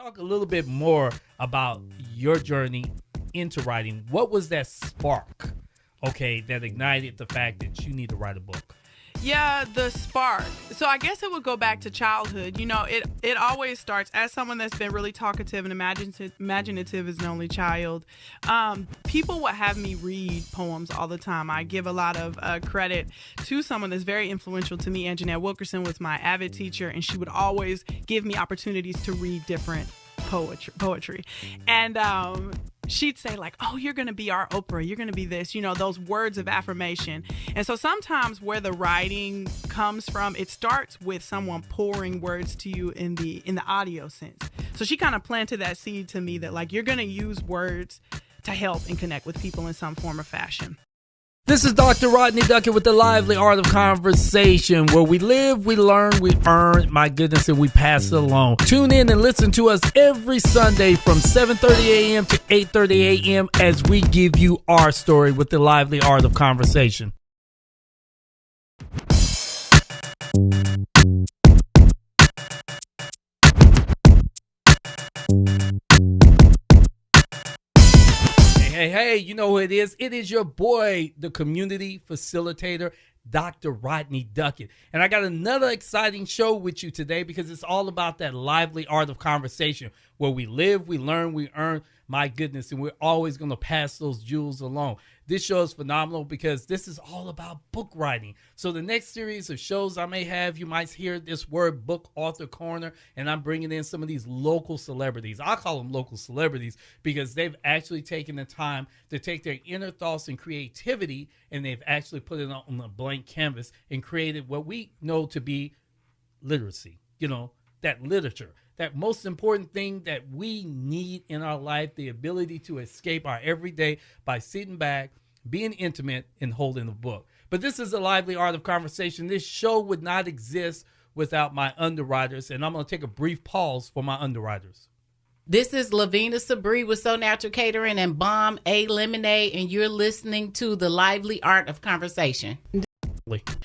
talk a little bit more about your journey into writing. What was that spark, that ignited the fact that you need to write a book? Yeah, the spark. So I guess it would go back to childhood. You know, it always starts as someone that's been really talkative and imaginative as an only child. People would have me read poems all the time. I give a lot of credit to someone that's very influential to me. Anjanette Wilkerson was my avid teacher, and she would always give me opportunities to read different poetry. And she'd say like, oh, you're going to be our Oprah. You're going to be this, those words of affirmation. And so sometimes where the writing comes from, it starts with someone pouring words to you in the audio sense. So she kind of planted that seed to me that like, you're going to use words to help and connect with people in some form or fashion. This is Dr. Rodney Duckett with the Lively Art of Conversation, where we live, we learn, we earn, my goodness, and we pass it along. Tune in and listen to us every Sunday from 7:30 a.m. to 8:30 a.m. as we give you our story with the Lively Art of Conversation. Hey, you know who it is? It is your boy, the community facilitator, Dr. Rodney Duckett. And I got another exciting show with you today because it's all about that lively art of conversation where we live, we learn, we earn, my goodness, and we're always going to pass those jewels along. This show is phenomenal because this is all about book writing. So the next series of shows I may have, you might hear this word book author corner, and I'm bringing in some of these local celebrities. I call them local celebrities because they've actually taken the time to take their inner thoughts and creativity, and they've actually put it on a blank canvas and created what we know to be literacy, that literature. That most important thing that we need in our life, the ability to escape our everyday by sitting back, being intimate, and holding a book. But this is a lively art of conversation. This show would not exist without my underwriters, and I'm going to take a brief pause for my underwriters. This is Lavina Sabri with So Natural Catering and Bomb A Lemonade, and you're listening to the Lively Art of Conversation.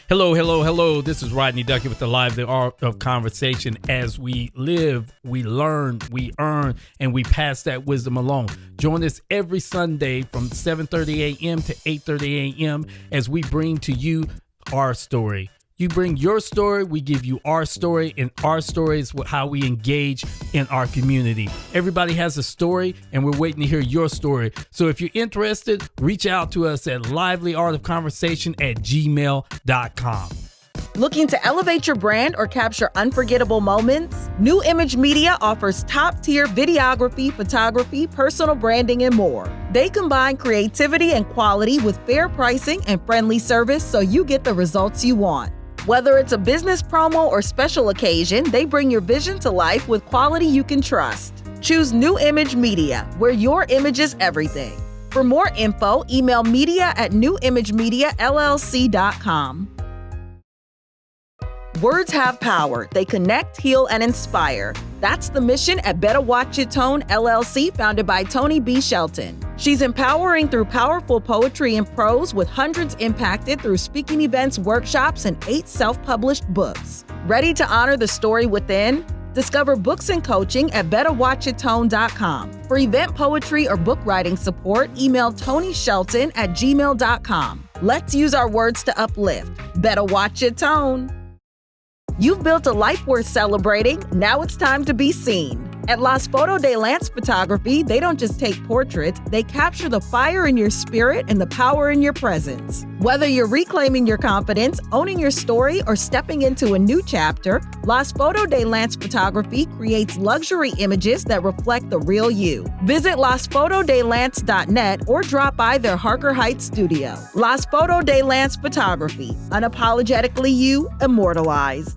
Hello. This is Rodney Duckett with the Lively Art of Conversation. As we live, we learn, we earn, and we pass that wisdom along. Join us every Sunday from 7:30 a.m. to 8:30 a.m. as we bring to you our story. You bring your story, we give you our story, and our story is how we engage in our community. Everybody has a story, and we're waiting to hear your story. So if you're interested, reach out to us at livelyartofconversation@gmail.com. Looking to elevate your brand or capture unforgettable moments? New Image Media offers top-tier videography, photography, personal branding, and more. They combine creativity and quality with fair pricing and friendly service so you get the results you want. Whether it's a business promo or special occasion, they bring your vision to life with quality you can trust. Choose New Image Media, where your image is everything. For more info, email media@newimagemiallc.com. Words have power. They connect, heal, and inspire. That's the mission at Bettawatchyatone LLC, founded by Tonee B. Shelton. She's empowering through powerful poetry and prose, with hundreds impacted through speaking events, workshops, and 8 self-published books. Ready to honor the story within? Discover books and coaching at Bettawatchyatone.com. For event poetry or book writing support, email TonyShelton@gmail.com. Let's use our words to uplift. Bettawatchyatone. You've built a life worth celebrating. Now it's time to be seen. At Las Foto de Lance Photography, they don't just take portraits, they capture the fire in your spirit and the power in your presence. Whether you're reclaiming your confidence, owning your story, or stepping into a new chapter, Las Foto de Lance Photography creates luxury images that reflect the real you. Visit LasFotoDeLance.net or drop by their Harker Heights studio. Las Foto de Lance Photography, unapologetically you, immortalized.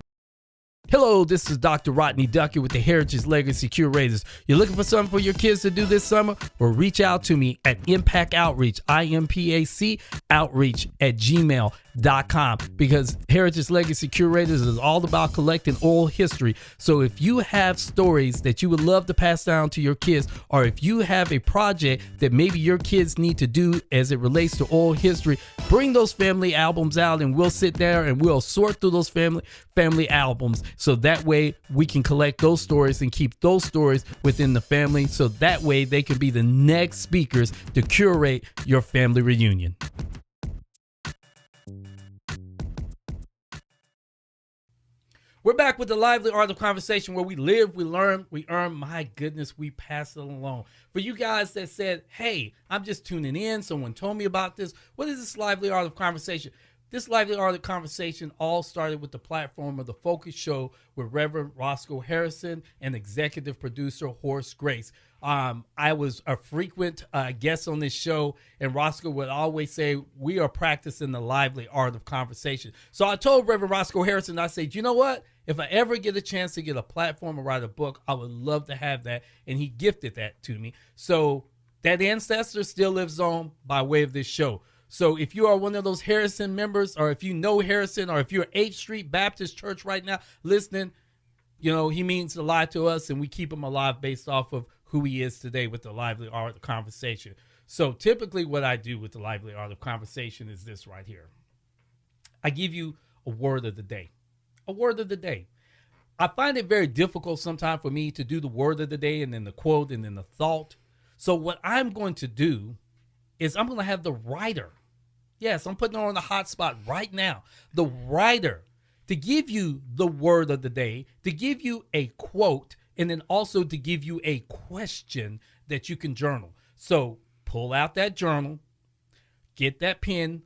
Hello, this is Dr. Rodney Duckett with the Heritage Legacy Curators. You're looking for something for your kids to do this summer? Well, reach out to me at Impact Outreach, IMPAC Outreach @gmail.com, because Heritage Legacy Curators is all about collecting oral history. So if you have stories that you would love to pass down to your kids, or if you have a project that maybe your kids need to do as it relates to oral history, bring those family albums out and we'll sit there and we'll sort through those family albums So that way we can collect those stories and keep those stories within the family. So that way they can be the next speakers to curate your family reunion. We're back with the lively art of conversation where we live, we learn, we earn. My goodness, we pass it along. For you guys that said, hey, I'm just tuning in, someone told me about this. What is this lively art of conversation? This lively art of conversation all started with the platform of the Focus Show with Reverend Roscoe Harrison and executive producer Horace Grace. I was a frequent guest on this show, and Roscoe would always say, we are practicing the lively art of conversation. So I told Reverend Roscoe Harrison, I said, you know what? If I ever get a chance to get a platform or write a book, I would love to have that. And he gifted that to me. So that ancestor still lives on by way of this show. So if you are one of those Harrison members, or if you know Harrison, or if you're 8th Street Baptist Church right now listening, you know, he means a lot to us, and we keep him alive based off of who he is today with the lively art of conversation. So typically what I do with the lively art of conversation is this right here. I give you a word of the day. A word of the day. I find it very difficult sometimes for me to do the word of the day and then the quote and then the thought. So what I'm going to do is I'm going to have the writer. Yes, I'm putting her on the hot spot right now. The writer to give you the word of the day, to give you a quote, and then also to give you a question that you can journal. So pull out that journal, get that pen,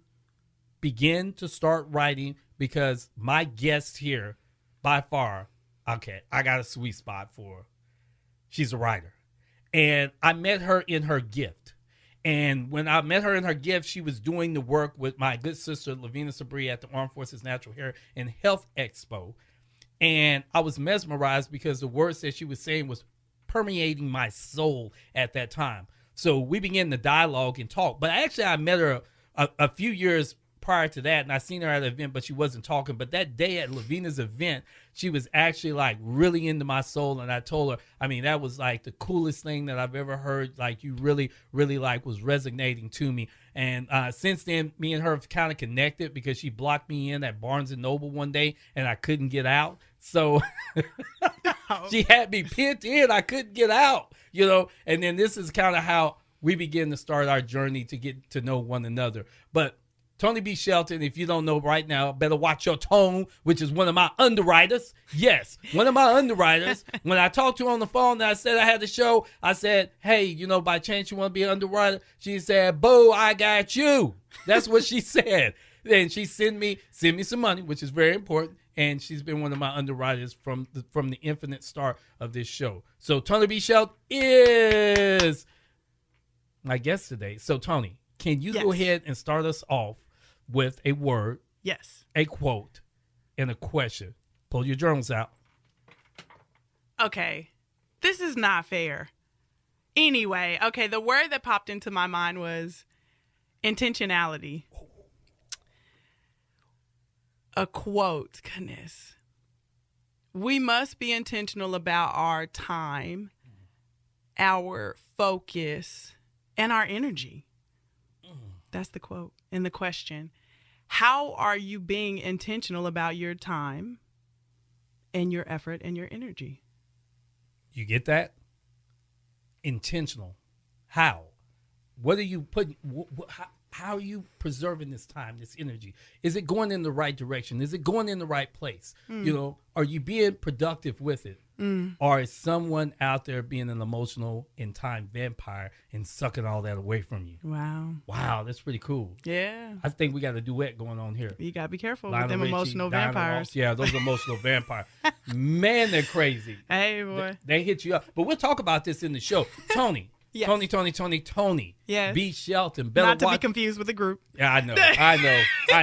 begin to start writing, because my guest here, by far, okay, I got a sweet spot for her. She's a writer. And I met her in her gift. And when I met her in her gift, she was doing the work with my good sister, Lavina Sabri, at the Armed Forces Natural Hair and Health Expo. And I was mesmerized because the words that she was saying was permeating my soul at that time. So we began to dialogue and talk. But actually, I met her a few years prior to that, and I seen her at an event, but she wasn't talking. But that day at Lavina's event, she was actually like really into my soul. And I told her, I mean, that was like the coolest thing that I've ever heard. Like, you really, really like was resonating to me. And since then, me and her have kind of connected because she blocked me in at Barnes and Noble one day and I couldn't get out. So she had me pinned in. I couldn't get out, you know. And then this is kind of how we begin to start our journey to get to know one another. But Tonee B. Shelton, if you don't know right now, Bettawatchyatone, which is one of my underwriters. Yes, one of my underwriters. When I talked to her on the phone and I said I had the show, I said, hey, you know, by chance you want to be an underwriter? She said, boo, I got you. That's what she said. Then she sent me some money, which is very important. And she's been one of my underwriters from the infinite start of this show. So Tonee B. Shelton is my guest today. So Tonee, can you go ahead and start us off with a word, yes, a quote, and a question? Pull your journals out. Okay, this is not fair. Anyway, okay, the word that popped into my mind was intentionality. A quote, goodness. We must be intentional about our time, our focus, and our energy. That's the quote. And the question, how are you being intentional about your time and your effort and your energy? You get that? Intentional. How? What are you putting? How are you preserving this time, this energy? Is it going in the right direction? Is it going in the right place? You know, are you being productive with it? Or is someone out there being an emotional and time vampire and sucking all that away from you? Wow, that's pretty cool. Yeah. I think we got a duet going on here. You got to be careful Lionel with them Richie, emotional Diana vampires. Ross. Yeah, those emotional vampires. Man, they're crazy. Hey, boy. They hit you up. But we'll talk about this in the show. Tonee. Yes. Tonee. Yes. B. Shelton. Not to be confused with the group. Yeah, I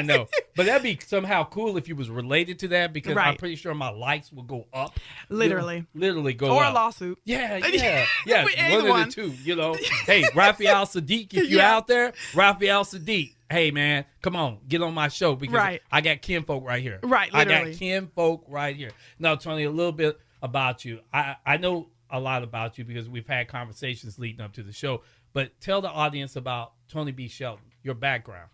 know. But that'd be somehow cool if you was related to that, because I'm pretty sure my likes will go up. Literally. Literally go or up. a lawsuit. Yeah. One of the two, you know. Hey, Raphael Sadiq, if you're out there, Raphael Sadiq, hey, man, come on, get on my show, because I got kinfolk right here. Right, literally. I got kinfolk right here. Now, Tonee, a little bit about you. I know a lot about you because we've had conversations leading up to the show, but tell the audience about Tonee B. Shelton, your background.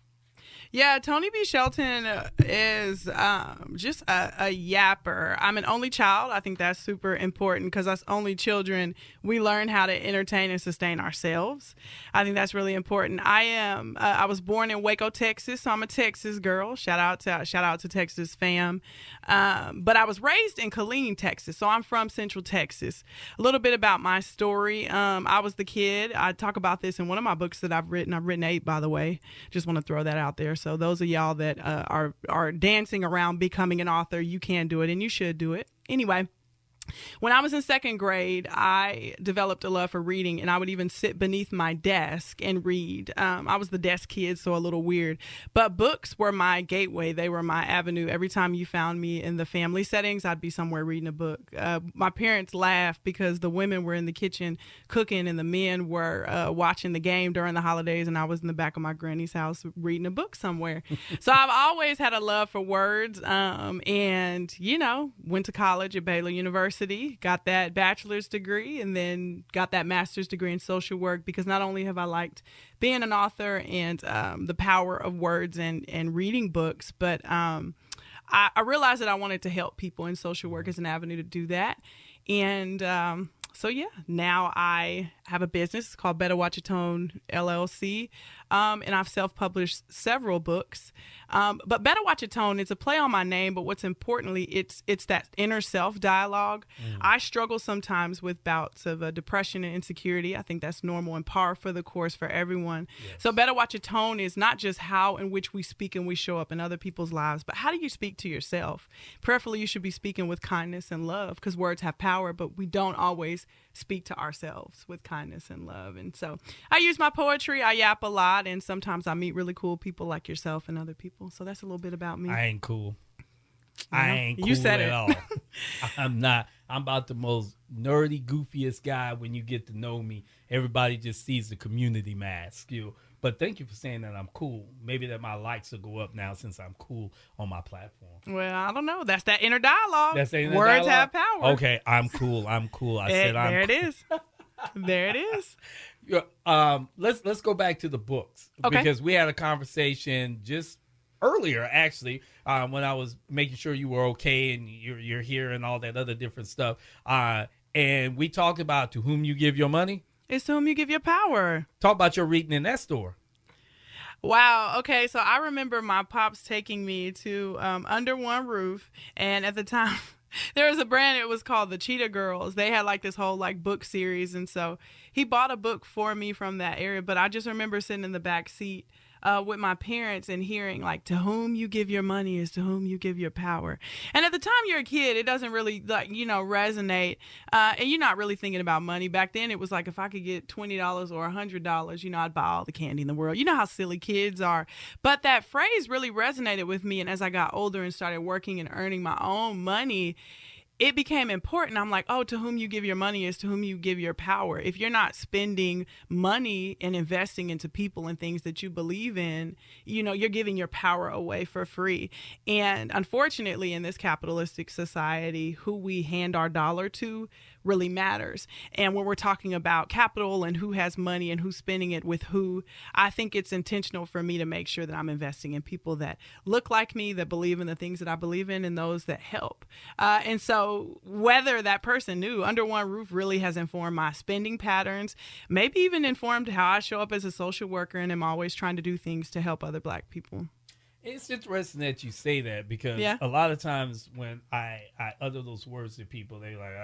Yeah, Tonee B. Shelton is just a yapper. I'm an only child. I think that's super important because us only children, we learn how to entertain and sustain ourselves. I think that's really important. I was born in Waco, Texas, so I'm a Texas girl. Shout out to Texas fam. But I was raised in Killeen, Texas, so I'm from Central Texas. A little bit about my story. I was the kid. I talk about this in one of my books that I've written. I've written 8, by the way. Just want to throw that out there. So those of y'all that are dancing around becoming an author, you can do it and you should do it. Anyway, when I was in 2nd grade, I developed a love for reading, and I would even sit beneath my desk and read. I was the desk kid, so a little weird. But books were my gateway. They were my avenue. Every time you found me in the family settings, I'd be somewhere reading a book. My parents laughed because the women were in the kitchen cooking, and the men were watching the game during the holidays, and I was in the back of my granny's house reading a book somewhere. So I've always had a love for words, and, went to college at Baylor University. Got that bachelor's degree and then got that master's degree in social work because not only have I liked being an author and the power of words and reading books, but I realized that I wanted to help people in social work as an avenue to do that. And now I have a business called Bettawatchyatone LLC, and I've self-published several books. But Bettawatchyatone is a play on my name, but what's importantly, it's that inner self dialogue. I struggle sometimes with bouts of depression and insecurity. I think that's normal and par for the course for everyone. Yes. So Bettawatchyatone is not just how in which we speak and we show up in other people's lives, but how do you speak to yourself? Preferably, you should be speaking with kindness and love because words have power, but we don't always speak to ourselves with kindness and love. And so I use my poetry. I yap a lot, and sometimes I meet really cool people like yourself and other people. So that's a little bit about me. I ain't cool. I ain't cool you said at it. all. I'm not. I'm about the most nerdy, goofiest guy when you get to know me. Everybody just sees the community mask. But thank you for saying that I'm cool. Maybe that my likes will go up now since I'm cool on my platform. Well, I don't know. That's that inner dialogue. That's the inner Words dialogue? have power. Okay, I'm cool. I said I'm there cool. it is. There it is. Let's go back to the books. Okay. Because we had a conversation just earlier, actually, when I was making sure you were okay and you're here and all that other different stuff. And we talked about to whom you give your money. It's to whom you give your power. Talk about your reading in that store. Wow. Okay. So I remember my pops taking me to Under One Roof. And at the time, there was a brand, it was called the Cheetah Girls. They had like this whole like book series. And so he bought a book for me from that area. But I just remember sitting in the back seat with my parents and hearing like, to whom you give your money is to whom you give your power. And at the time you're a kid, it doesn't really resonate. And you're not really thinking about money. Back then it was like, if I could get $20 or $100, I'd buy all the candy in the world. You know how silly kids are. But that phrase really resonated with me. And as I got older and started working and earning my own money, it became important. I'm like, oh, to whom you give your money is to whom you give your power. If you're not spending money and investing into people and things that you believe in, you're giving your power away for free. And unfortunately, in this capitalistic society, who we hand our dollar to really matters. And when we're talking about capital and who has money and who's spending it with who, I think it's intentional for me to make sure that I'm investing in people that look like me, that believe in the things that I believe in, and those that help. And so whether that person knew, Under One Roof really has informed my spending patterns, maybe even informed how I show up as a social worker, and am always trying to do things to help other Black people. It's interesting that you say that because a lot of times when I utter those words to people, they're like,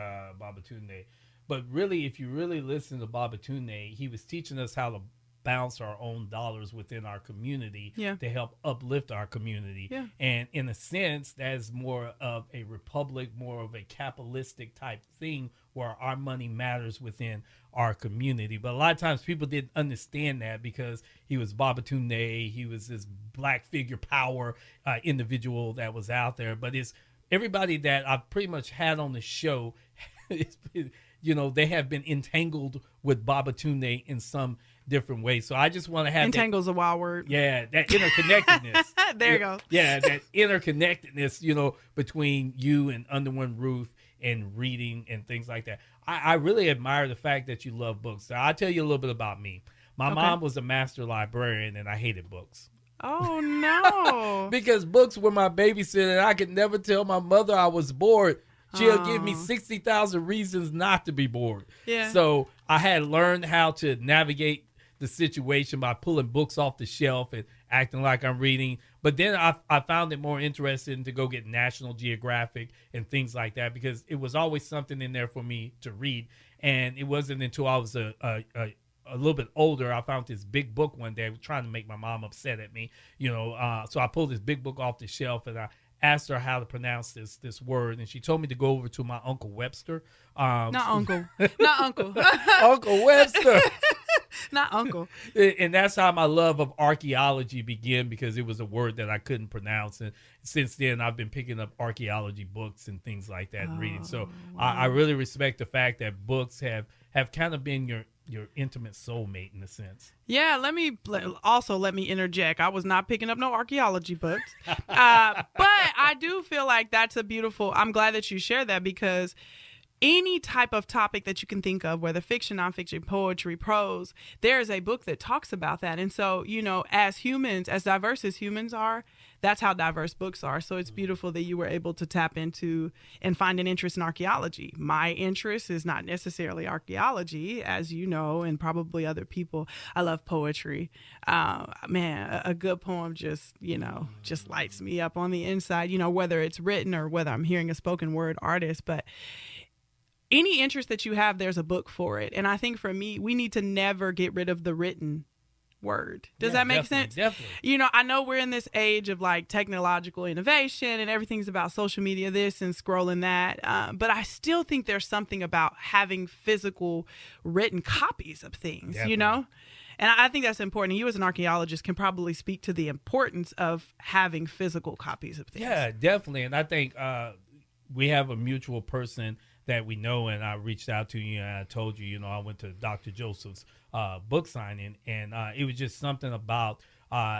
Babatunde. But really, if you really listen to Babatunde, he was teaching us how to bounce our own dollars within our community to help uplift our community. Yeah. And in a sense, that's more of a republic, more of a capitalistic type thing where our money matters within our community. But a lot of times people didn't understand that because he was Babatunde, he was this Black figure power individual that was out there. But it's everybody that I've pretty much had on the show, they have been entangled with Babatunde in some different ways. So I just want to have entangle's a wild word. Yeah, that interconnectedness. There you go. Yeah, that interconnectedness, between you and Under One Roof and reading and things like that. I really admire the fact that you love books. So I'll tell you a little bit about me. My mom was a master librarian and I hated books. Oh, no. Because books were my babysitter, and I could never tell my mother I was bored. She'll give me 60,000 reasons not to be bored. Yeah. So I had learned how to navigate the situation by pulling books off the shelf and acting like I'm reading. But then I found it more interesting to go get National Geographic and things like that, because it was always something in there for me to read. And it wasn't until I was a little bit older, I found this big book one day trying to make my mom upset at me. So I pulled this big book off the shelf, and I asked her how to pronounce this word, and she told me to go over to my Uncle Webster. Not uncle. Not uncle. Uncle Webster. Not uncle. And that's how my love of archaeology began, because it was a word that I couldn't pronounce. And since then, I've been picking up archaeology books and things like that and reading. So wow. I really respect the fact that books have kind of been your intimate soulmate in a sense. Yeah, let me interject. I was not picking up no archaeology books. But I do feel like that's I'm glad that you shared that, because any type of topic that you can think of, whether fiction, nonfiction, poetry, prose, there is a book that talks about that. And so, as humans, as diverse as humans are, that's how diverse books are. So it's beautiful that you were able to tap into and find an interest in archaeology. My interest is not necessarily archaeology, as you know, and probably other people. I love poetry. Man, a good poem just lights me up on the inside, whether it's written or whether I'm hearing a spoken word artist. But any interest that you have, there's a book for it. And I think for me, we need to never get rid of the written word. Does that make sense? Definitely. I know we're in this age of like technological innovation and everything's about social media this and scrolling that. But I still think there's something about having physical written copies of things, Definitely. And I think that's important. You as an archaeologist can probably speak to the importance of having physical copies of things. Yeah, definitely. And I think we have a mutual person that we know, and I reached out to you, and I told you, I went to Dr. Joseph's book signing, and it was just something about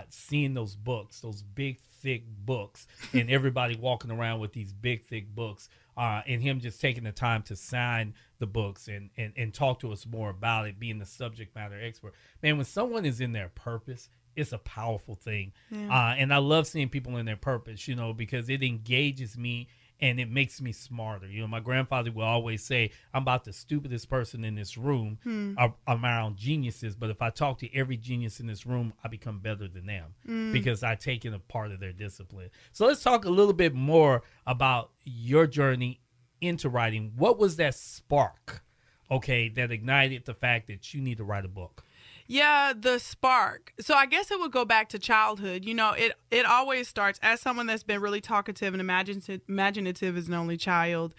seeing those books, those big, thick books, and everybody walking around with these big, thick books, and him just taking the time to sign the books and talk to us more about it, being the subject matter expert. Man, when someone is in their purpose, it's a powerful thing. Yeah. And I love seeing people in their purpose, because it engages me and it makes me smarter. My grandfather would always say, I'm about the stupidest person in this room. I'm around geniuses, but if I talk to every genius in this room, I become better than them because I take in a part of their discipline. So let's talk a little bit more about your journey into writing. What was that spark, that ignited the fact that you need to write a book? Yeah, the spark. So I guess it would go back to childhood. It always starts as someone that's been really talkative and imaginative as an only child.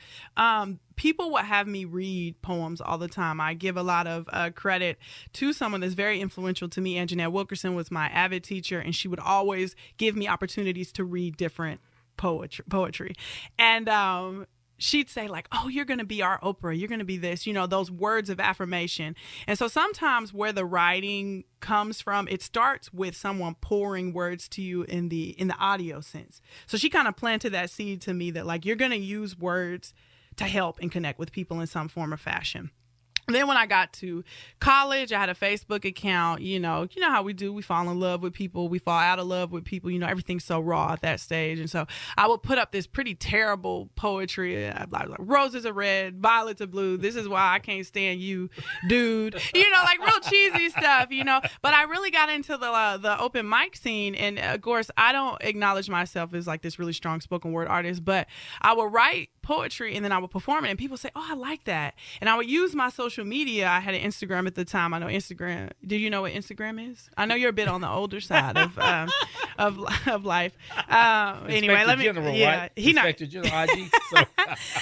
People would have me read poems all the time. I give a lot of credit to someone that's very influential to me. Anjanette Wilkerson was my avid teacher, and she would always give me opportunities to read different poetry. And she'd say like, oh, you're going to be our Oprah. You're going to be this, those words of affirmation. And so sometimes where the writing comes from, it starts with someone pouring words to you in the audio sense. So she kind of planted that seed to me that like, you're going to use words to help and connect with people in some form or fashion. Then when I got to college, I had a Facebook account. You know how we do. We fall in love with people. We fall out of love with people. Everything's so raw at that stage. And so I would put up this pretty terrible poetry. Like roses are red, violets are blue. This is why I can't stand you, dude. Like real cheesy stuff, But I really got into the open mic scene. And of course, I don't acknowledge myself as like this really strong spoken word artist, but I would write poetry and then I would perform it. And people say, oh, I like that. And I would use my social media. I had an Instagram at the time. I know Instagram. Do you know what Instagram is? I know you're a bit on the older side of life. Anyway, let me. General, yeah, right? Inspector General IG. So.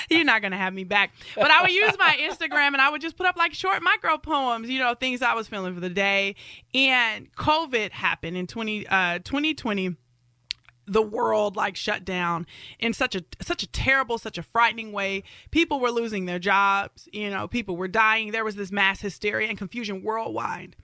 You're not gonna have me back. But I would use my Instagram and I would just put up like short micro poems. Things I was feeling for the day. And COVID happened in 2020. the world like shut down in such a terrible, such a frightening way. People were losing their jobs, people were dying. There was this mass hysteria and confusion worldwide.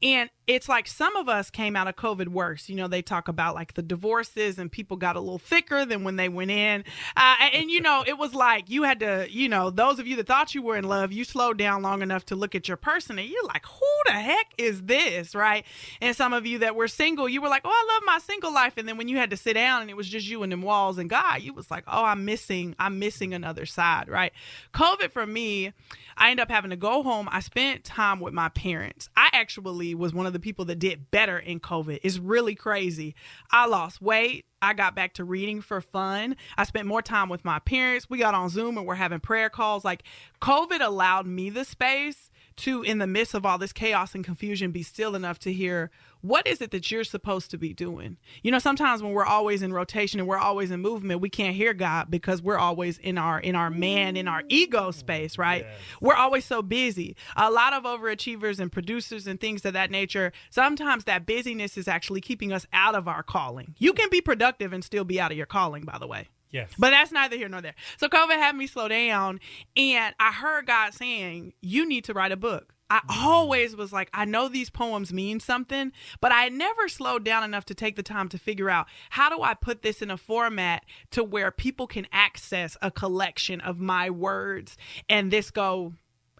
And it's like some of us came out of COVID worse. They talk about like the divorces and people got a little thicker than when they went in. It was like you had to, those of you that thought you were in love, you slowed down long enough to look at your person and you're like, who the heck is this, right? And some of you that were single, you were like, oh, I love my single life. And then when you had to sit down and it was just you and them walls and God, you was like, oh, I'm missing another side, right? COVID for me, I ended up having to go home. I spent time with my parents. I actually was one of the people that did better in COVID. It's really crazy. I lost weight. I got back to reading for fun. I spent more time with my parents. We got on Zoom and we're having prayer calls. Like COVID allowed me the space to, in the midst of all this chaos and confusion, be still enough to hear, what is it that you're supposed to be doing? Sometimes when we're always in rotation and we're always in movement, we can't hear God because we're always in our ego space, right? Yes. We're always so busy. A lot of overachievers and producers and things of that nature, sometimes that busyness is actually keeping us out of our calling. You can be productive and still be out of your calling, by the way. Yes. But that's neither here nor there. So COVID had me slow down, and I heard God saying, you need to write a book. I always was like, I know these poems mean something, but I never slowed down enough to take the time to figure out, how do I put this in a format to where people can access a collection of my words and this go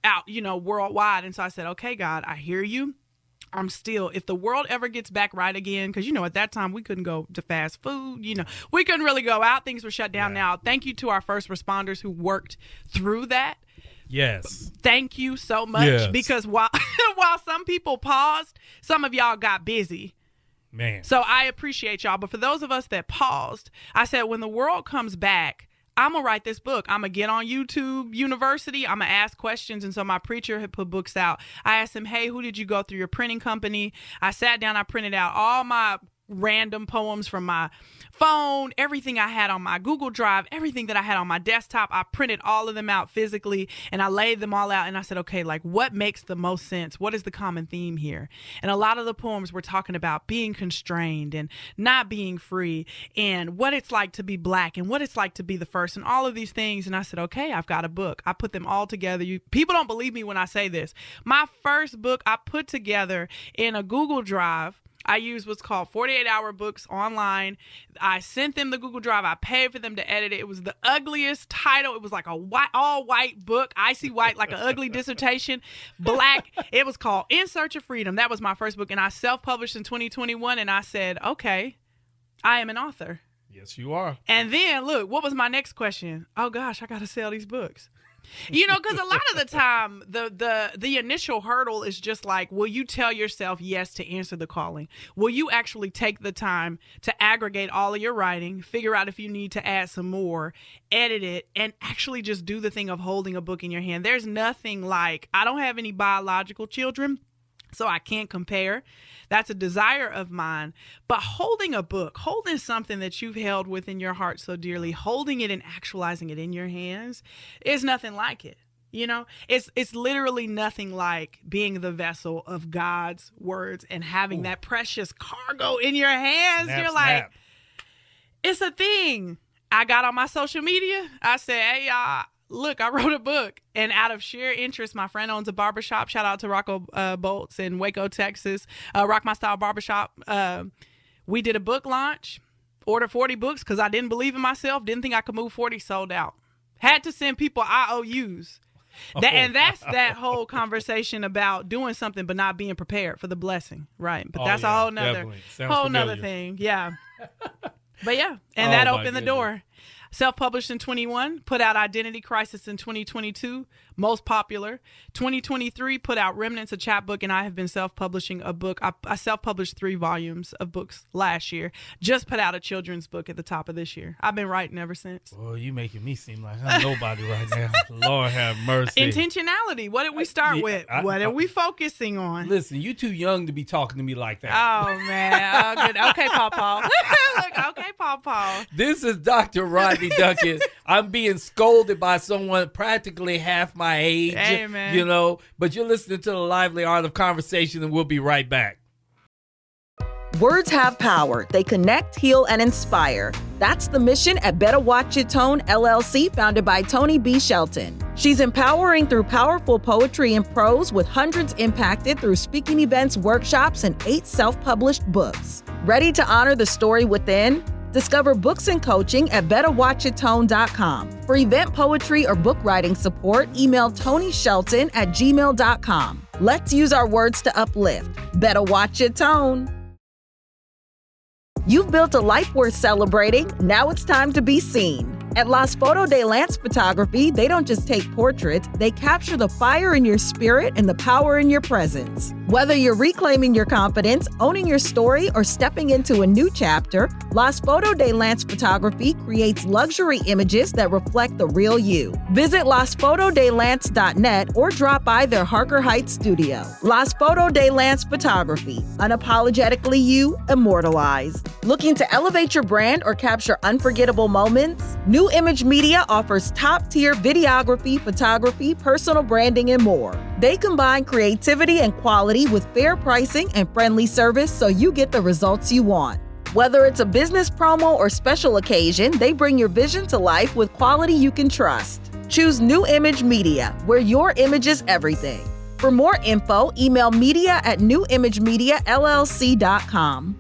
out, worldwide. And so I said, okay, God, I hear you. I'm still, if the world ever gets back right again, because, at that time we couldn't go to fast food, we couldn't really go out. Things were shut down. Now, thank you to our first responders who worked through that. Yes. Thank you so much, because while some people paused, some of y'all got busy. Man. So I appreciate y'all. But for those of us that paused, I said, when the world comes back, I'm going to write this book. I'm going to get on YouTube University. I'm going to ask questions. And so my preacher had put books out. I asked him, hey, who did you go through your printing company? I sat down, I printed out all my random poems from my phone, everything I had on my Google Drive, everything that I had on my desktop. I printed all of them out physically and I laid them all out. And I said, okay, like what makes the most sense? What is the common theme here? And a lot of the poems were talking about being constrained and not being free and what it's like to be Black and what it's like to be the first and all of these things. And I said, okay, I've got a book. I put them all together. People don't believe me when I say this. My first book I put together in a Google Drive. I used what's called 48-hour books online. I sent them the Google Drive. I paid for them to edit it. It was the ugliest title. It was like a all white book, icy white, like an ugly dissertation, Black. It was called In Search of Freedom. That was my first book. And I self-published in 2021. And I said, okay, I am an author. Yes, you are. And then look, what was my next question? Oh gosh, I got to sell these books. Because a lot of the time, the initial hurdle is just like, will you tell yourself yes to answer the calling? Will you actually take the time to aggregate all of your writing, figure out if you need to add some more, edit it, and actually just do the thing of holding a book in your hand? There's nothing like, I don't have any biological children, so I can't compare. That's a desire of mine. But holding a book, holding something that you've held within your heart so dearly, holding it and actualizing it in your hands is nothing like it. It's literally nothing like being the vessel of God's words and having that precious cargo in your hands. You're like, it's a thing. I got on my social media. I said, hey, y'all. Look, I wrote a book, and out of sheer interest, my friend owns a barbershop. Shout out to Rocco Bolts in Waco, Texas. Rock My Style Barbershop. We did a book launch, ordered 40 books because I didn't believe in myself, didn't think I could move 40, sold out. Had to send people IOUs. And that's that whole conversation about doing something but not being prepared for the blessing, right? But that's a whole nother thing. Yeah. But yeah, and that opened the door. Self-published in 21, put out Identity Crisis in 2022, most popular. 2023, put out Remnants, a chapbook, and I have been self-publishing a book. I self-published 3 volumes of books last year. Just put out a children's book at the top of this year. I've been writing ever since. Well, you making me seem like I'm nobody right now. Lord have mercy. Intentionality. What did we start with? What are we focusing on? Listen, you too young to be talking to me like that. Oh, man. Oh, good. Okay, Paw. Look, okay, Paw. This is Dr. Rodney Duckett. I'm being scolded by someone practically half my age. Amen. But you're listening to The Lively Art of Conversation, and we'll be right back. Words have power. They connect, heal, and inspire. That's the mission at Bettawatchyatone LLC, founded by Tonee B. Shelton. She's empowering through powerful poetry and prose, with hundreds impacted through speaking events, workshops, and 8 self-published books. Ready to honor the story within? Discover books and coaching at Bettawatchyatone.com. For event poetry or book writing support, email TonyShelton@gmail.com. Let's use our words to uplift. Bettawatchyatone. You've built a life worth celebrating. Now it's time to be seen. At Las Foto de Lance Photography, they don't just take portraits, they capture the fire in your spirit and the power in your presence. Whether you're reclaiming your confidence, owning your story, or stepping into a new chapter, Las Foto de Lance Photography creates luxury images that reflect the real you. Visit lasfotodelance.net or drop by their Harker Heights studio. Las Foto de Lance Photography, unapologetically you, immortalized. Looking to elevate your brand or capture unforgettable moments? New Image Media offers top-tier videography, photography, personal branding, and more. They combine creativity and quality with fair pricing and friendly service, so you get the results you want. Whether it's a business promo or special occasion, they bring your vision to life with quality you can trust. Choose New Image Media, where your image is everything. For more info, email media@newimagemiallc.com.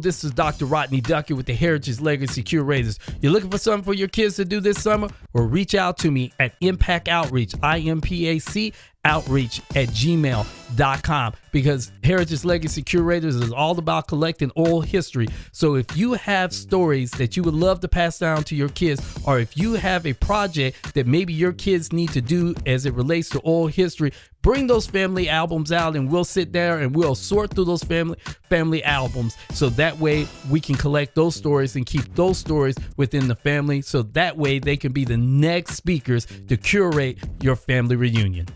This is Dr. Rodney Duckett with the Heritage Legacy Curators. You're looking for something for your kids to do this summer? Well, reach out to me at Impact Outreach, IMPAC outreach @gmail.com, because Heritage Legacy Curators is all about collecting oral history. So if you have stories that you would love to pass down to your kids, or if you have a project that maybe your kids need to do as it relates to oral history, bring those family albums out and we'll sit there and we'll sort through those family albums, so that way we can collect those stories and keep those stories within the family, so that way they can be the next speakers to curate your family reunion.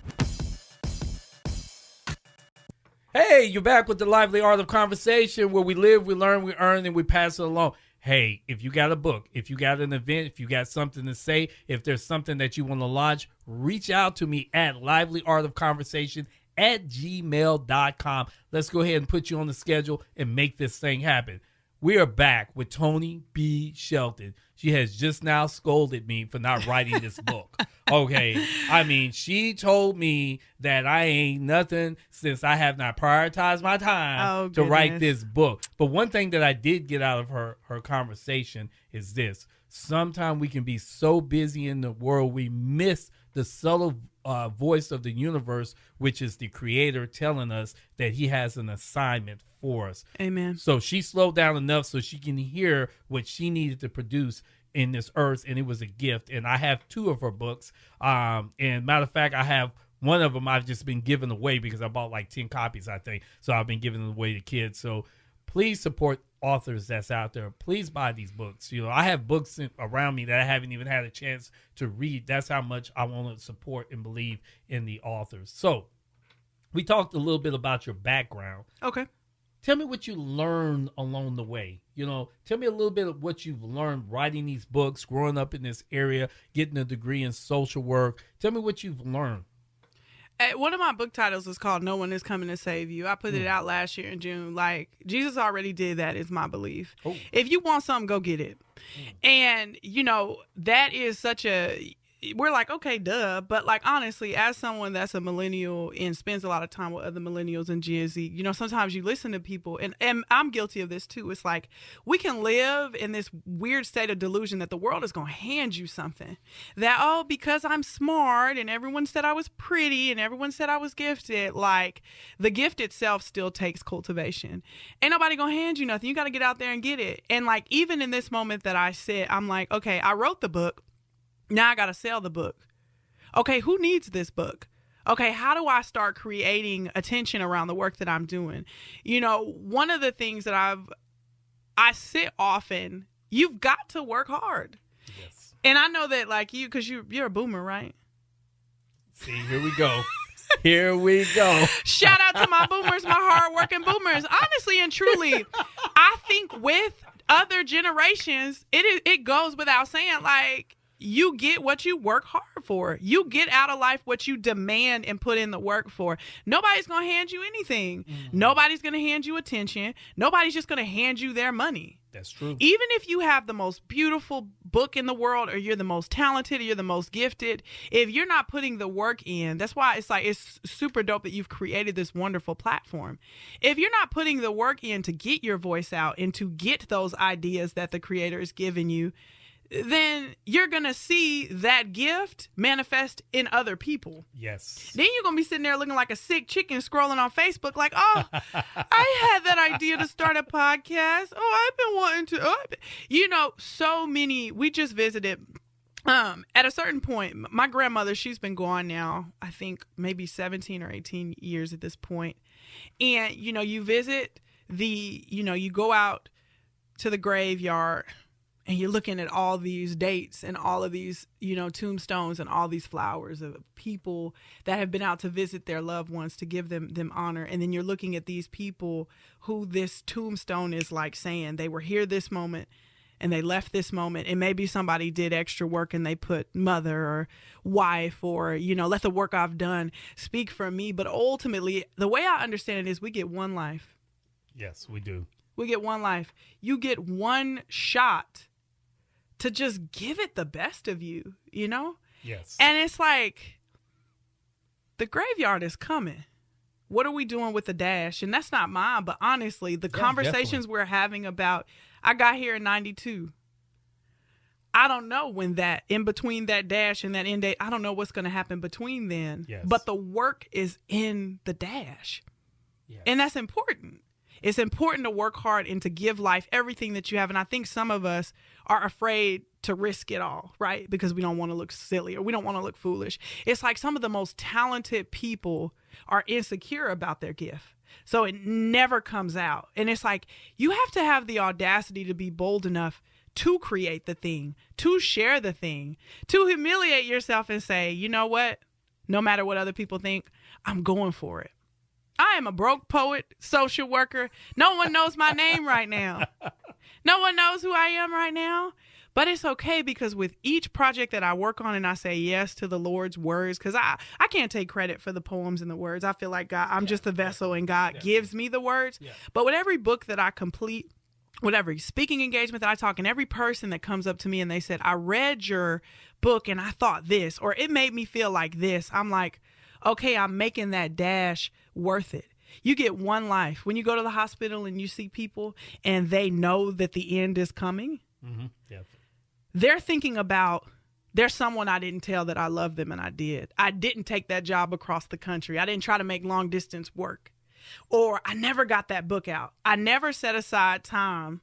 Hey, you're back with the Lively Art of Conversation, where we live, we learn, we earn, and we pass it along. Hey, if you got a book, if you got an event, if you got something to say, if there's something that you want to launch, reach out to me at livelyartofconversation@gmail.com. Let's go ahead and put you on the schedule and make this thing happen. We are back with Tonee B. Shelton. She has just now scolded me for not writing this book. Okay. I mean, she told me that I ain't nothing since I have not prioritized my time to write this book. But one thing that I did get out of her conversation is this. Sometimes we can be so busy in the world, we miss the subtle voice of the universe, which is the creator telling us that he has an assignment for us. Amen. So she slowed down enough so she can hear what she needed to produce in this earth, and it was a gift. And I have 2 of her books. And matter of fact, I have one of them I've just been giving away because I bought like 10 copies, I think. So I've been giving them away to kids. So please support authors that's out there. Please buy these books. You know, I have books around me that I haven't even had a chance to read. That's how much I want to support and believe in the authors. So we talked a little bit about your background. Okay. Tell me what you learned along the way. You know, tell me a little bit of what you've learned writing these books, growing up in this area, getting a degree in social work. Tell me what you've learned. One of my book titles is called No One Is Coming to Save You. I put it out last year in June. Like, Jesus already did that, is my belief. Oh. If you want something, go get it. And, you know, that is such a... We're like, okay, duh. But like, honestly, as someone that's a millennial and spends a lot of time with other millennials and Gen Z, you know, sometimes you listen to people, and I'm guilty of this too. It's like, we can live in this weird state of delusion that the world is going to hand you something that, oh, because I'm smart and everyone said I was pretty and everyone said I was gifted. Like, the gift itself still takes cultivation. Ain't nobody going to hand you nothing. You got to get out there and get it. And like, even in this moment that I said, I'm like, okay, I wrote the book. Now I got to sell the book. Okay, who needs this book? Okay, how do I start creating attention around the work that I'm doing? You know, one of the things that I sit often, you've got to work hard. Yes. And I know that like you, because you're a boomer, right? See, here we go. Here we go. Shout out to my boomers, my hardworking boomers. Honestly and truly, I think with other generations, it goes without saying, like, you get what you work hard for. You get out of life what you demand and put in the work for. Nobody's going to hand you anything. Nobody's going to hand you attention. Nobody's just going to hand you their money. That's true. Even if you have the most beautiful book in the world, or you're the most talented, or you're the most gifted, if you're not putting the work in, that's why it's super dope that you've created this wonderful platform. If you're not putting the work in to get your voice out and to get those ideas that the creator is giving you, then you're going to see that gift manifest in other people. Yes. Then you're going to be sitting there looking like a sick chicken scrolling on Facebook like, oh, I had that idea to start a podcast. Oh, I've been wanting to. So many. We just visited. At a certain point, my grandmother, she's been gone now, I think maybe 17 or 18 years at this point. And, you visit you go out to the graveyard, and you're looking at all these dates and all of these, tombstones and all these flowers of people that have been out to visit their loved ones to give them honor. And then you're looking at these people who this tombstone is like saying they were here this moment and they left this moment. And maybe somebody did extra work and they put mother or wife or, let the work I've done speak for me. But ultimately, the way I understand it is we get one life. Yes, we do. We get one life. You get one shot to just give it the best of you, Yes. And it's like, the graveyard is coming. What are we doing with the dash? And that's not mine, but honestly, the conversations we're having about, I got here in 92. I don't know when that, in between that dash and that end date, I don't know what's going to happen between then. Yes. But the work is in the dash. Yes. And that's important. It's important to work hard and to give life everything that you have. And I think some of us are afraid to risk it all, right? Because we don't want to look silly or we don't want to look foolish. It's like some of the most talented people are insecure about their gift. So it never comes out. And it's like, you have to have the audacity to be bold enough to create the thing, to share the thing, to humiliate yourself and say, you know what? No matter what other people think, I'm going for it. I am a broke poet, social worker. No one knows my name right now. No one knows who I am right now. But it's okay, because with each project that I work on and I say yes to the Lord's words, because I can't take credit for the poems and the words. I feel like God, I'm just a vessel and God gives me the words. Yeah. But with every book that I complete, with every speaking engagement that I talk, and every person that comes up to me and they said, I read your book and I thought this, or it made me feel like this. I'm like, okay, I'm making that dash worth it. You get one life. When you go to the hospital and you see people and they know that the end is coming, they're thinking about, there's someone I didn't tell that I love them, and I did. I didn't take that job across the country. I didn't try to make long distance work. Or I never got that book out. I never set aside time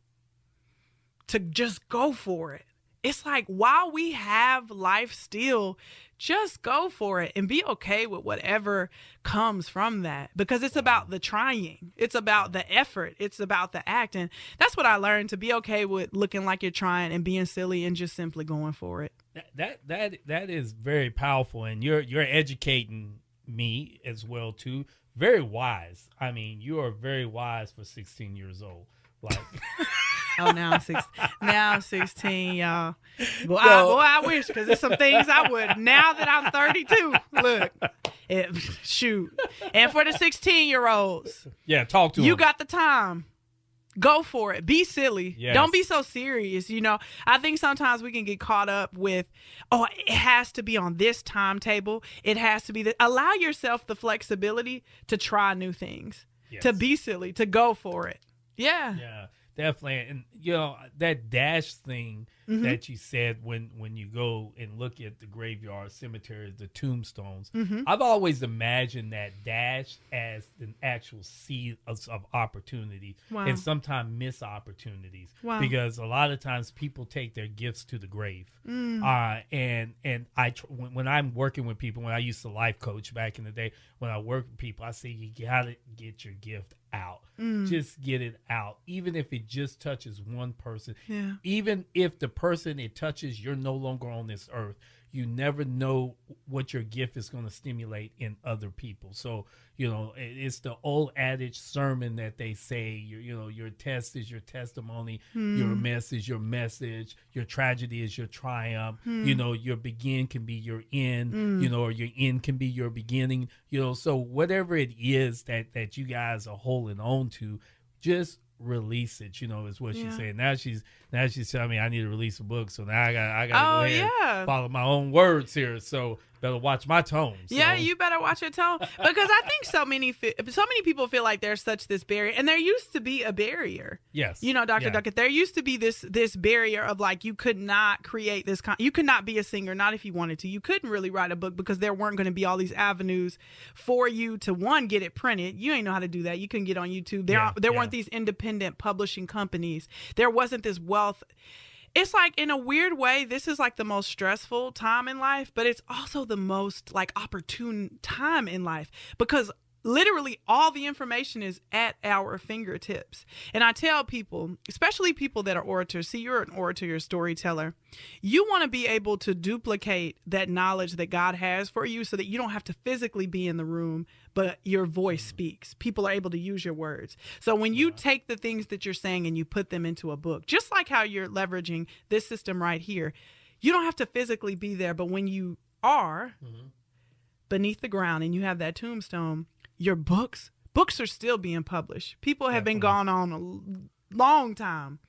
to just go for it. It's like, while we have life still, just go for it and be okay with whatever comes from that, because it's about the trying. It's about the effort. It's about the act. And that's what I learned, to be okay with looking like you're trying and being silly and just simply going for it. That is very powerful. And you're educating me as well, too. Very wise. I mean, you are very wise for 16 years old. Like, oh, now I'm 16, y'all. Boy, I wish, because there's some things I would. Now that I'm 32, look, shoot. And for the 16-year-olds, talk to them. You got the time. Go for it. Be silly. Yes. Don't be so serious. I think sometimes we can get caught up with, it has to be on this timetable. It has to be allow yourself the flexibility to try new things, to be silly, to go for it. Yeah. Yeah, definitely. And, that dash thing that you said when you go and look at the graveyard cemeteries, the tombstones, I've always imagined that dash as an actual seed of opportunity, and sometimes miss opportunities, because a lot of times people take their gifts to the grave. And when I'm working with people, when I used to life coach back in the day, when I work with people, I say, you gotta get your gift out. Just get it out, even if it just touches one person. Even if the person it touches, you're no longer on this earth, you never know what your gift is going to stimulate in other people. So, it's the old adage sermon that they say, your test is your testimony, your mess is your message, your tragedy is your triumph, your begin can be your end, or your end can be your beginning, so whatever it is that you guys are holding on to, just release it, is what she's saying. Now she's telling me I need to release a book, so now I got to go ahead and follow my own words here. So better watch my tone. So. Yeah, you better watch your tone, because I think so many people feel like there's such this barrier, and there used to be a barrier. Yes, Dr. Duckett, there used to be this barrier of like you could not create this. You could not be a singer, not if you wanted to. You couldn't really write a book because there weren't going to be all these avenues for you to get it printed. You ain't know how to do that. You couldn't get on YouTube. There weren't these independent publishing companies. There wasn't this wealth. It's like, in a weird way, this is like the most stressful time in life, but it's also the most like opportune time in life, because literally all the information is at our fingertips. And I tell people, especially people that are orators, see, you're an orator, you're a storyteller. You want to be able to duplicate that knowledge that God has for you so that you don't have to physically be in the room, but your voice speaks. People are able to use your words. So when you take the things that you're saying and you put them into a book, just like how you're leveraging this system right here, you don't have to physically be there. But when you are beneath the ground and you have that tombstone, your books are still being published. People have been gone on a long time,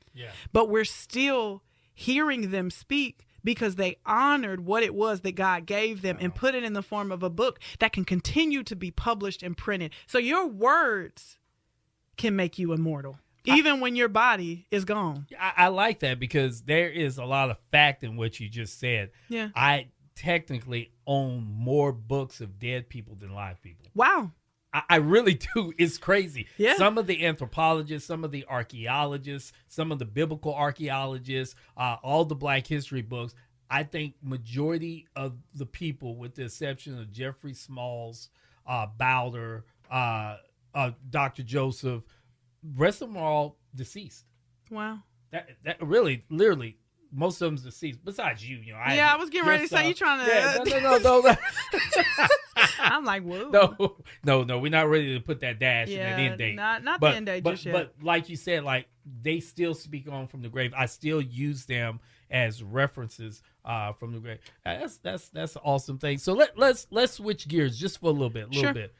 but we're still hearing them speak because they honored what it was that God gave them and put it in the form of a book that can continue to be published and printed. So your words can make you immortal, even when your body is gone. I like that, because there is a lot of fact in what you just said. Yeah. I technically own more books of dead people than live people. Wow. I really do. It's crazy. Yeah. Some of the anthropologists, some of the archaeologists, some of the biblical archaeologists, all the Black history books, I think majority of the people, with the exception of Jeffrey Smalls, Bowder, Dr. Joseph, rest of them are all deceased. Wow. That really, literally, most of them's deceased. Besides you, I was getting ready to say you trying to. Yeah, no. I'm like, whoa. No. We're not ready to put that dash in that end date. Not the end date just yet. But like you said, like, they still speak on from the grave. I still use them as references from the grave. That's an awesome thing. So let's switch gears just for a little bit.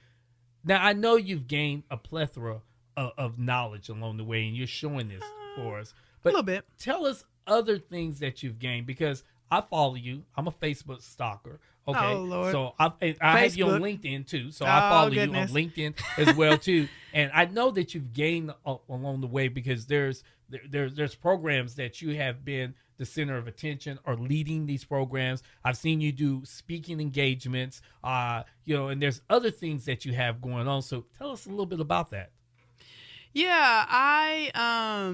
Now, I know you've gained a plethora of knowledge along the way, and you're showing this for us. But a little bit. Tell us other things that you've gained, because I follow you. I'm a Facebook stalker. Okay. Oh, Lord. So I have you on LinkedIn too. So I follow you on LinkedIn as well too. And I know that you've gained along the way, because there's programs that you have been the center of attention or leading these programs. I've seen you do speaking engagements, and there's other things that you have going on. So tell us a little bit about that. Yeah,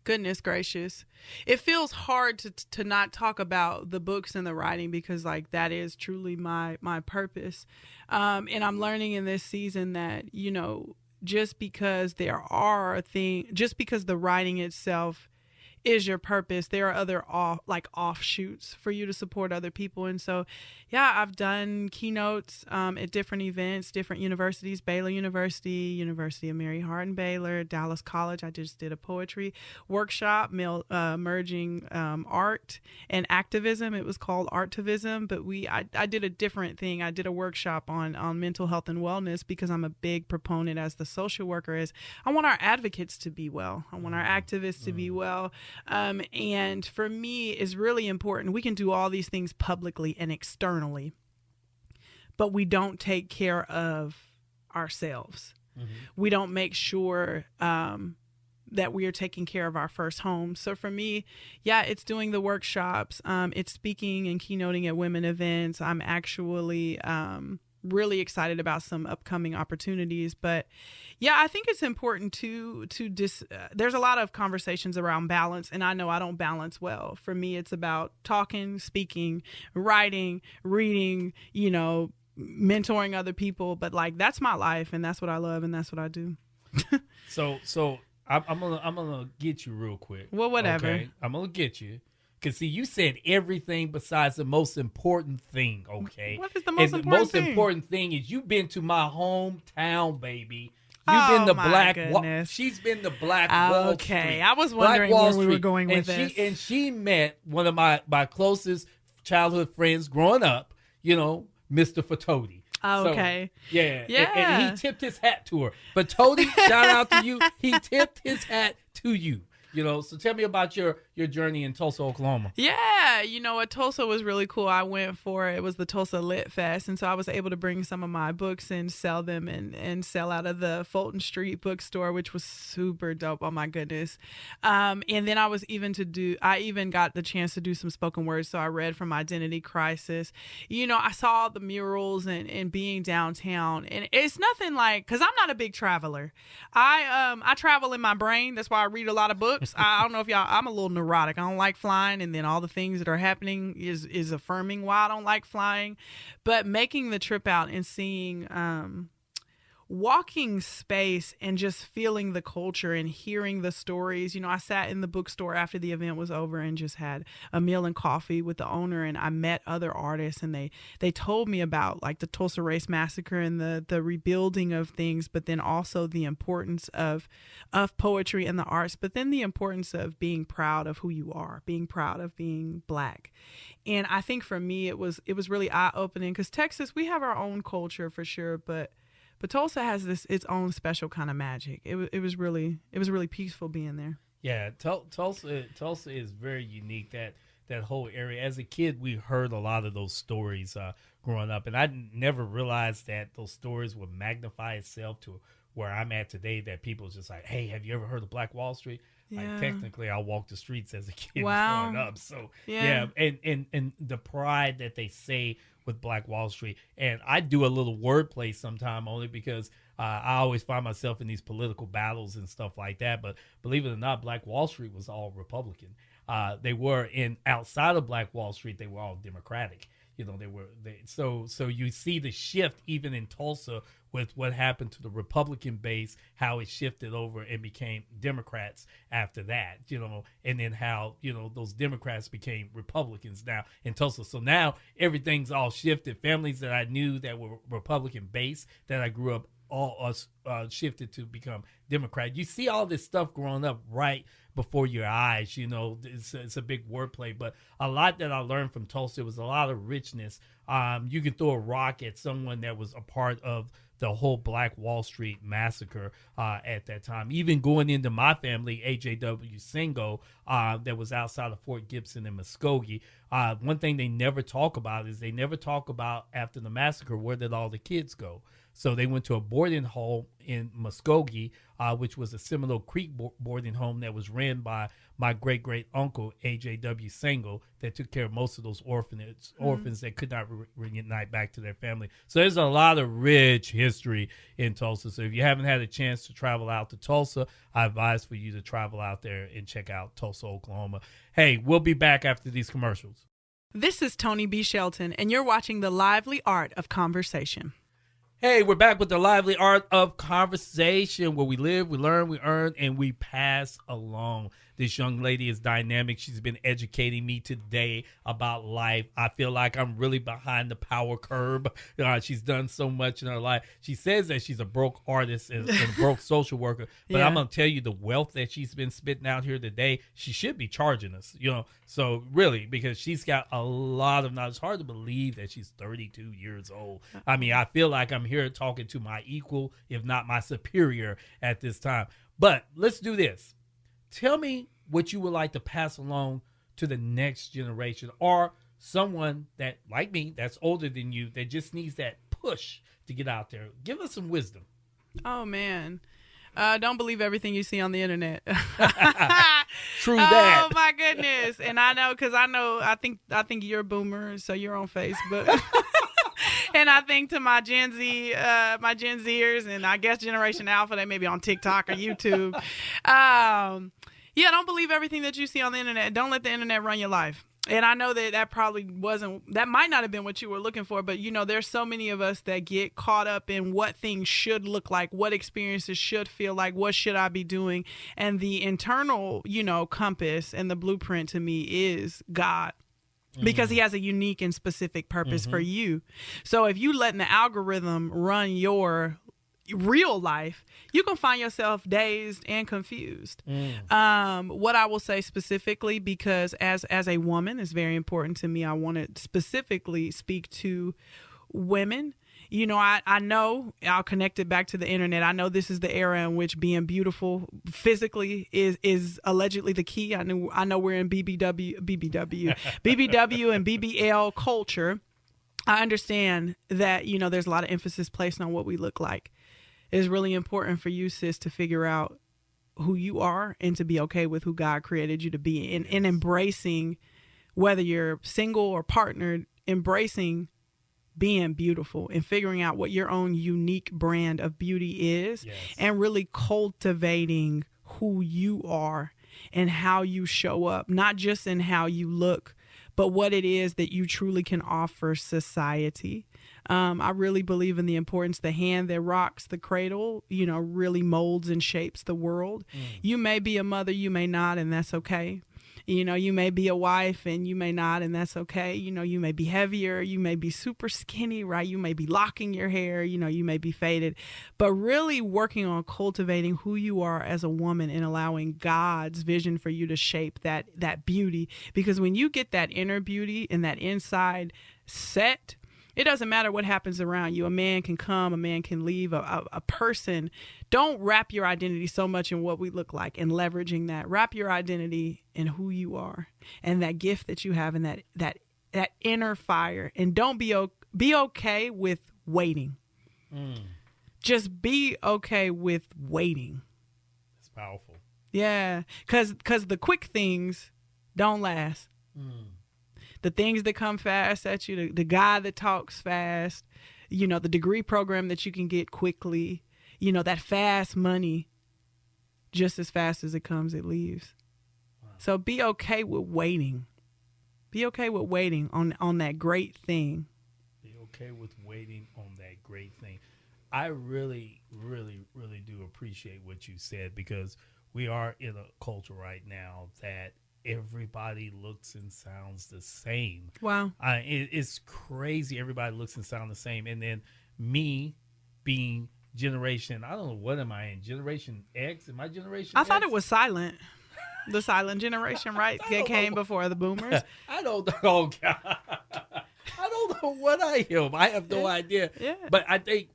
goodness gracious. It feels hard to not talk about the books and the writing, because like that is truly my purpose. And I'm learning in this season that, just because just because the writing itself is your purpose, there are other offshoots for you to support other people. And so, I've done keynotes at different events, different universities, Baylor University, University of Mary Hardin Baylor, Dallas College. I just did a poetry workshop, merging art and activism. It was called Artivism, but I did a different thing. I did a workshop on mental health and wellness, because I'm a big proponent as the social worker is I want our advocates to be well. I want our activists to be well. And for me, it's really important. We can do all these things publicly and externally, but we don't take care of ourselves. Mm-hmm. We don't make sure that we are taking care of our first home. So for me, it's doing the workshops. It's speaking and keynoting at women events. I'm actually really excited about some upcoming opportunities. But I think it's important there's a lot of conversations around balance, and I know I don't balance well. For me, it's about talking, speaking, writing, reading, mentoring other people. But like, that's my life, and that's what I love, and that's what I do. So I'm gonna get you real quick. Well, whatever. Okay? I'm gonna get you, Because, see, you said everything besides the most important thing, okay? What is the most and important thing? The most important thing is you've been to my hometown, baby. You've been the black. She's been the Black Wall Street. Okay, I was wondering where we were going with this. And she met one of my closest childhood friends growing up, Mr. Fatodi. Oh, okay. So, yeah. And he tipped his hat to her. But Tony, shout out to you. He tipped his hat to you. So tell me about your journey in Tulsa, Oklahoma. Yeah, Tulsa was really cool. I went for it. It was the Tulsa Lit Fest, and so I was able to bring some of my books and sell them and sell out of the Fulton Street bookstore, which was super dope. Oh my goodness! And then I even got the chance to do some spoken word. So I read from Identity Crisis. I saw the murals and being downtown, and it's nothing like, because I'm not a big traveler. I travel in my brain. That's why I read a lot of books. I don't know if I'm a little neurotic. I don't like flying, and then all the things that are happening is affirming why I don't like flying. But making the trip out and seeing walking space and just feeling the culture and hearing the stories. I sat in the bookstore after the event was over and just had a meal and coffee with the owner, and I met other artists, and they told me about like the Tulsa Race Massacre and the rebuilding of things, but then also the importance of poetry and the arts, but then the importance of being proud of who you are, being proud of being Black. And I think for me it was really eye-opening, because Texas, we have our own culture for sure, but Tulsa has its own special kind of magic. It was really peaceful being there. Yeah, Tulsa is very unique. That whole area. As a kid, we heard a lot of those stories growing up, and I never realized that those stories would magnify itself to where I'm at today. That people just like, hey, have you ever heard of Black Wall Street? Yeah. Like, technically, I walked the streets as a kid Wow. growing up. So yeah, and the pride that they say with Black Wall Street. And I do a little wordplay sometime only because I always find myself in these political battles and stuff like that. But believe it or not, Black Wall Street was all Republican. They were outside of Black Wall Street, they were all Democratic. So you see the shift even in Tulsa with what happened to the Republican base, how it shifted over and became Democrats after that, and then how, those Democrats became Republicans now in Tulsa. So now everything's all shifted. Families that I knew that were Republican based, that I grew up, all shifted to become Democrat. You see all this stuff growing up right before your eyes. It's a big wordplay, but a lot that I learned from Tulsa was a lot of richness. You can throw a rock at someone that was a part of the whole Black Wall Street massacre at that time. Even going into my family, AJW Singo, that was outside of Fort Gibson and Muskogee. One thing they never talk about is after the massacre, where did all the kids go? So they went to a boarding home in Muskogee, which was a Seminole Creek boarding home that was ran by my great-great-uncle, A.J.W. Single, that took care of most of those orphans that could not reunite back to their family. So there's a lot of rich history in Tulsa. So if you haven't had a chance to travel out to Tulsa, I advise for you to travel out there and check out Tulsa, Oklahoma. Hey, we'll be back after these commercials. This is Tonee B. Shelton, and you're watching The Lively Art of Conversation. Hey, we're back with The Lively Art of Conversation, where we live, we learn, we earn, and we pass along. This young lady is dynamic. She's been educating me today about life. I feel like I'm really behind the power curve. She's done so much in her life. She says that she's a broke artist and a broke social worker, but I'm going to tell you the wealth that she's been spitting out here today, she should be charging us, So really, because she's got a lot of knowledge. It's hard to believe that she's 32 years old. I mean, I feel like I'm here talking to my equal, if not my superior at this time. But let's do this. Tell me what you would like to pass along to the next generation, or someone that, like me, that's older than you, that just needs that push to get out there. Give us some wisdom. Oh, man. Don't believe everything you see on the internet. True that. Oh my goodness. And I know, because I think you're a boomer, so you're on Facebook. And I think to my Gen Zers, and I guess Generation Alpha, they may be on TikTok or YouTube. Don't believe everything that you see on the internet. Don't let the internet run your life. And I know that that might not have been what you were looking for, but there's so many of us that get caught up in what things should look like, what experiences should feel like, what should I be doing? And the internal, compass and the blueprint to me is God. Because he has a unique and specific purpose for you. So if you letting the algorithm run your real life, you can find yourself dazed and confused. What I will say specifically, because as a woman, it's very important to me, I want to specifically speak to women. I know, I'll connect it back to the internet. I know this is the era in which being beautiful physically is allegedly the key. I know we're in BBW and BBL culture. I understand that, there's a lot of emphasis placed on what we look like. It's really important for you, sis, to figure out who you are and to be okay with who God created you to be, and embracing, whether you're single or partnered, embracing being beautiful and figuring out what your own unique brand of beauty is, and really cultivating who you are and how you show up, not just in how you look, but what it is that you truly can offer society. I really believe in the importance, the hand that rocks the cradle, really molds and shapes the world. You may be a mother, you may not, and that's okay. You may be a wife and you may not, and that's okay. You may be heavier, you may be super skinny, right? You may be locking your hair, you may be faded, but really working on cultivating who you are as a woman and allowing God's vision for you to shape that beauty. Because when you get that inner beauty and that inside set, it doesn't matter what happens around you. A man can come, a man can leave, a person. Don't wrap your identity so much in what we look like and leveraging that. Wrap your identity in who you are and that gift that you have and that inner fire. And don't be okay with waiting. Just be okay with waiting. It's powerful. Yeah, because the quick things don't last. The things that come fast at you, the guy that talks fast, the degree program that you can get quickly, that fast money, just as fast as it comes, it leaves. Wow. So be okay with waiting. Be okay with waiting on that great thing. Be okay with waiting on that great thing. I really, really, really do appreciate what you said, because we are in a culture right now that everybody looks and sounds the same. Wow. It's crazy. Everybody looks and sounds the same. And then me being generation, I don't know, what am I in? Generation X? Am I generation I X? thought it was silent. The silent generation, right? That came before the boomers. I don't know. Oh, God. I don't know what I am. I have no idea. Yeah. But I think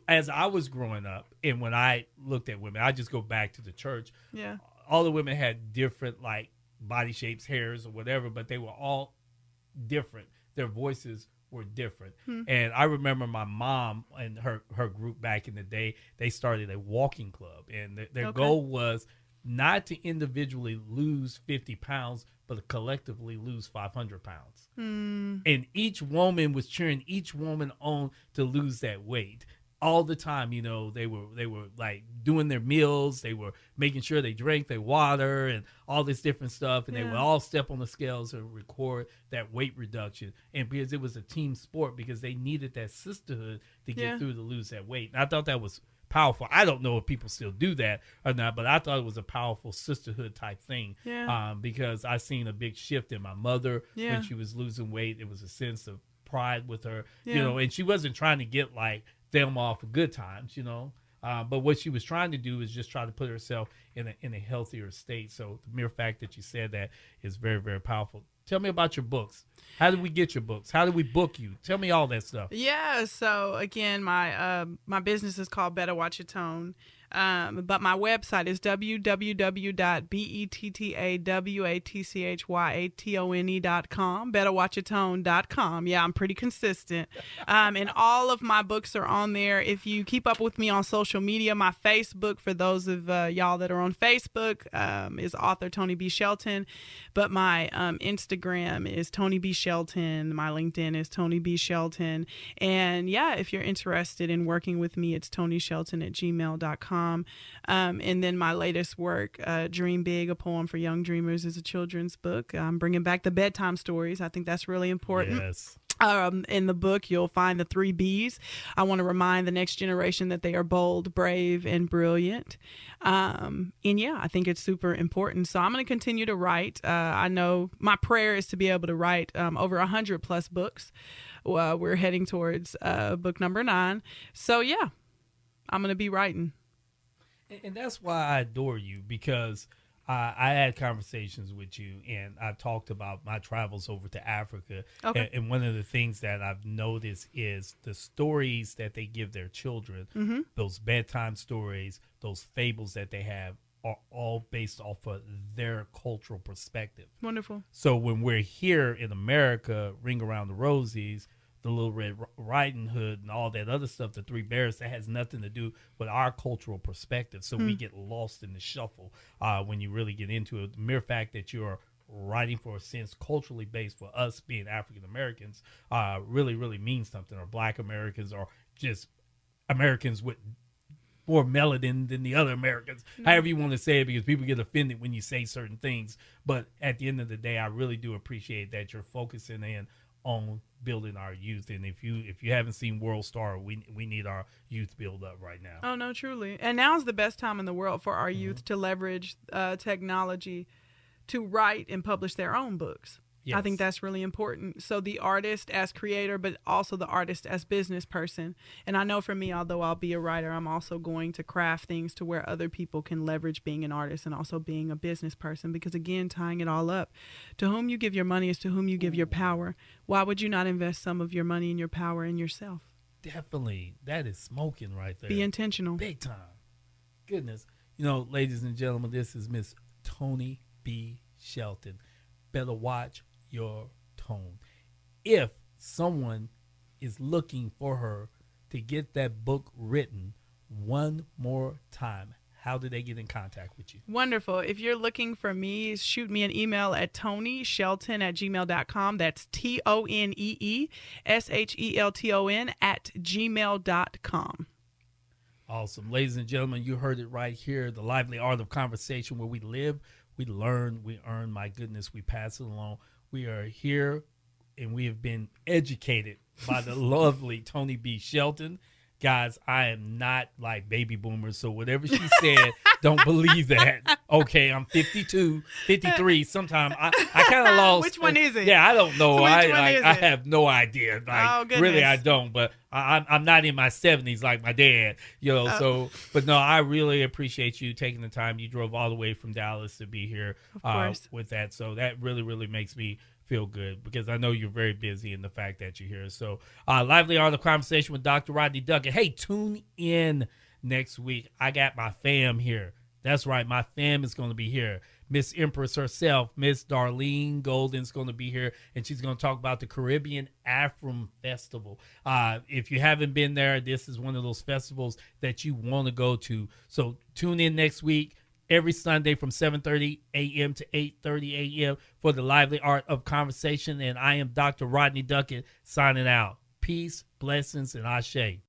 as I was growing up and when I looked at women, I just go back to the church. Yeah. All the women had different, body shapes, hairs, or whatever, but they were all different. Their voices were different. And I remember my mom and her group back in the day, they started a walking club, and their goal was not to individually lose 50 pounds, but to collectively lose 500 pounds. And each woman was cheering each woman on to lose that weight. All the time, they were doing their meals. They were making sure they drank their water and all this different stuff. And they would all step on the scales and record that weight reduction. And because it was a team sport, because they needed that sisterhood to get through to lose that weight. And I thought that was powerful. I don't know if people still do that or not, but I thought it was a powerful sisterhood type thing. Because I seen a big shift in my mother when she was losing weight. It was a sense of pride with her, and she wasn't trying to get them off of good times, but what she was trying to do is just try to put herself in a healthier state. So the mere fact that you said that is very, very powerful. Tell me about your books. How did we get your books? How did we book you? Tell me all that stuff. Yeah. So again, my business is called Bettawatchyatone. But my website is www.bettawatchyatone.com, bettawatchyatone.com. Yeah, I'm pretty consistent. And all of my books are on there. If you keep up with me on social media, my Facebook, for those of y'all that are on Facebook, is author Tonee B. Shelton. But my Instagram is Tonee B. Shelton. My LinkedIn is Tonee B. Shelton. And yeah, if you're interested in working with me, it's ToneeShelton@gmail.com. gmail.com. And then my latest work, Dream Big, a poem for young dreamers, is a children's book. I'm bringing back the bedtime stories. I think that's really important. Yes. In the book, you'll find the 3 Bs. I want to remind the next generation that they are bold, brave, and brilliant. And yeah, I think it's super important. So I'm going to continue to write. I know my prayer is to be able to write over 100 plus books. We're heading towards book number 9. So yeah, I'm going to be writing. And that's why I adore you, because I had conversations with you, and I talked about my travels over to Africa. Okay. And one of the things that I've noticed is the stories that they give their children, those bedtime stories, those fables that they have, are all based off of their cultural perspective. Wonderful. So when we're here in America, Ring Around the Rosies, the Little Red Riding Hood, and all that other stuff, the 3 Bears, that has nothing to do with our cultural perspective. So we get lost in the shuffle when you really get into it. The mere fact that you're writing for a sense culturally based for us being African Americans really, really means something, or Black Americans, or just Americans with more melanin than the other Americans, however you want to say it, because people get offended when you say certain things. But at the end of the day, I really do appreciate that you're focusing in on building our youth. And if you haven't seen World Star, we need our youth build up right now. Oh no, truly. And now's the best time in the world for our youth to leverage technology to write and publish their own books. Yes. I think that's really important. So the artist as creator, but also the artist as business person. And I know for me, although I'll be a writer, I'm also going to craft things to where other people can leverage being an artist and also being a business person. Because again, tying it all up, to whom you give your money is to whom you give your power. Why would you not invest some of your money and your power in yourself? Definitely. That is smoking right there. Be intentional. Big time. Goodness. Ladies and gentlemen, this is Miss Tonee B. Shelton. Better watch your tone. If someone is looking for her to get that book written one more time, how do they get in contact with you? Wonderful. If you're looking for me, shoot me an email at toneeshelton@gmail.com. That's TONEESHELTON@gmail.com. Awesome. Ladies and gentlemen, you heard it right here. The lively art of conversation, where we live, we learn, we earn. My goodness, we pass it along. We are here, and we have been educated by the lovely Tonee B. Shelton. Guys, I am not like baby boomers, so whatever she said, don't believe that. Okay, I'm 52, 53. Sometime I kind of lost. Which one is it? Yeah, I don't know. Which one is I it? have no idea. Like, goodness. really, I don't. But I'm not in my 70s like my dad. So, but no, I really appreciate you taking the time. You drove all the way from Dallas to be here with that. So that really, really makes me feel good, because I know you're very busy, in the fact that you're here. So lively art of conversation with Dr. Rodney Duckett. Hey, tune in next week. I got my fam here. That's right, my fam is going to be here. Miss Empress herself, Miss Darlene Golden's going to be here, and she's going to talk about the Caribbean Afro Festival. If you haven't been there, this is one of those festivals that you want to go to. So tune in next week, every Sunday from 7:30 a.m. to 8:30 a.m. for the lively art of conversation. And I am Dr. Rodney Duckett signing out. Peace, blessings, and ashe.